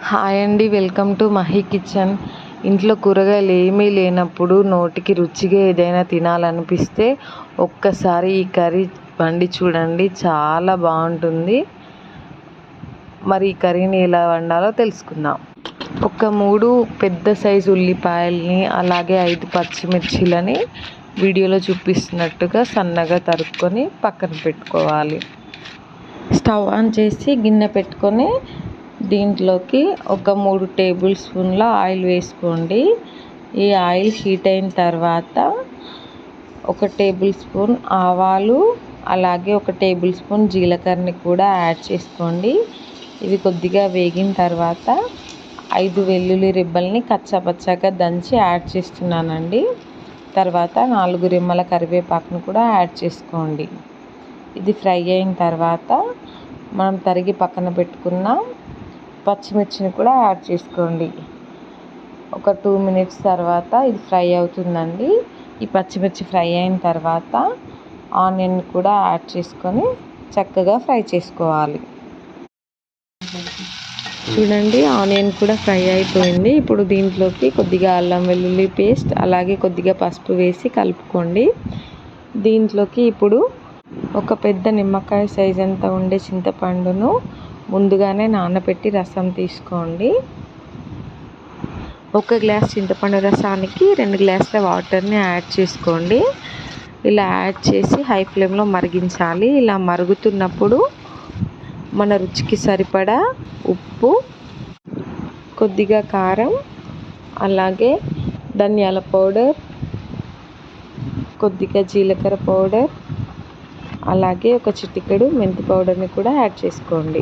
Hi అండి, welcome to Mahi kitchen. ఇంట్లో కూరగాయలు ఏమీ లేనప్పుడు నోటికి రుచిగా ఏదైనా తినాలనిపిస్తే ఒక్కసారి ఈ కర్రీ వండి చూడండి, చాలా బాగుంటుంది. మరి ఈ కర్రీని ఎలా వండాలో తెలుసుకుందాం. ఒక 3 పెద్ద సైజు ఉల్లిపాయల్ని, అలాగే 5 పచ్చిమిర్చిలని వీడియోలో చూపిస్తున్నట్టుగా సన్నగా తరుక్కొని పక్కన పెట్టుకోవాలి. స్టవ్ ఆన్ చేసి గిన్నె పెట్టుకొని దీంట్లోకి ఒక 3 టేబుల్ స్పూన్ల ఆయిల్ వేసుకోండి. ఈ ఆయిల్ హీట్ అయిన తర్వాత 1 టేబుల్ స్పూన్ ఆవాలు, అలాగే 1 టేబుల్ స్పూన్ జీలకర్రని కూడా యాడ్ చేసుకోండి. ఇవి కొద్దిగా వేగిన తర్వాత 5 వెల్లుల్లి రెబ్బల్ని కచ్చాపచ్చాగా దంచి యాడ్ చేస్తున్నానండి. తర్వాత 4 రెమ్మల కరివేపాకును కూడా యాడ్ చేసుకోండి. ఇది ఫ్రై అయిన తర్వాత మనం తరిగి పక్కన పెట్టుకున్న పచ్చిమిర్చిని కూడా యాడ్ చేసుకోండి. ఒక 2 మినిట్స్ తర్వాత ఇది ఫ్రై అవుతుందండి. ఈ పచ్చిమిర్చి ఫ్రై అయిన తర్వాత ఆనియన్ కూడా యాడ్ చేసుకొని చక్కగా ఫ్రై చేసుకోవాలి. చూడండి, ఆనియన్ కూడా ఫ్రై అయిపోయింది. ఇప్పుడు దీంట్లోకి కొద్దిగా అల్లం వెల్లుల్లి పేస్ట్, అలాగే కొద్దిగా పసుపు వేసి కలుపుకోండి. దీంట్లోకి ఇప్పుడు ఒక పెద్ద నిమ్మకాయ సైజ్ అంత ఉండే చింతపండును ముందుగానే నానబెట్టి రసం తీసుకోండి. 1 గ్లాస్ చింతపండు రసానికి 2 గ్లాసుల వాటర్ని యాడ్ చేసుకోండి. ఇలా యాడ్ చేసి హై ఫ్లేమ్లో మరిగించాలి. ఇలా మరుగుతున్నప్పుడు మన రుచికి సరిపడా ఉప్పు, కొద్దిగా కారం, అలాగే ధనియాల పౌడర్, కొద్దిగా జీలకర్ర పౌడర్, అలాగే ఒక చిటికెడు మెంతి పౌడర్ని కూడా యాడ్ చేసుకోండి.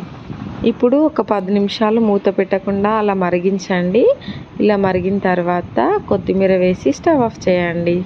ఇప్పుడు ఒక 10 నిమిషాలు మూత పెట్టకుండా అలా మరిగించండి. ఇలా మరిగిన తర్వాత కొత్తిమీర వేసి స్టవ్ ఆఫ్ చేయండి.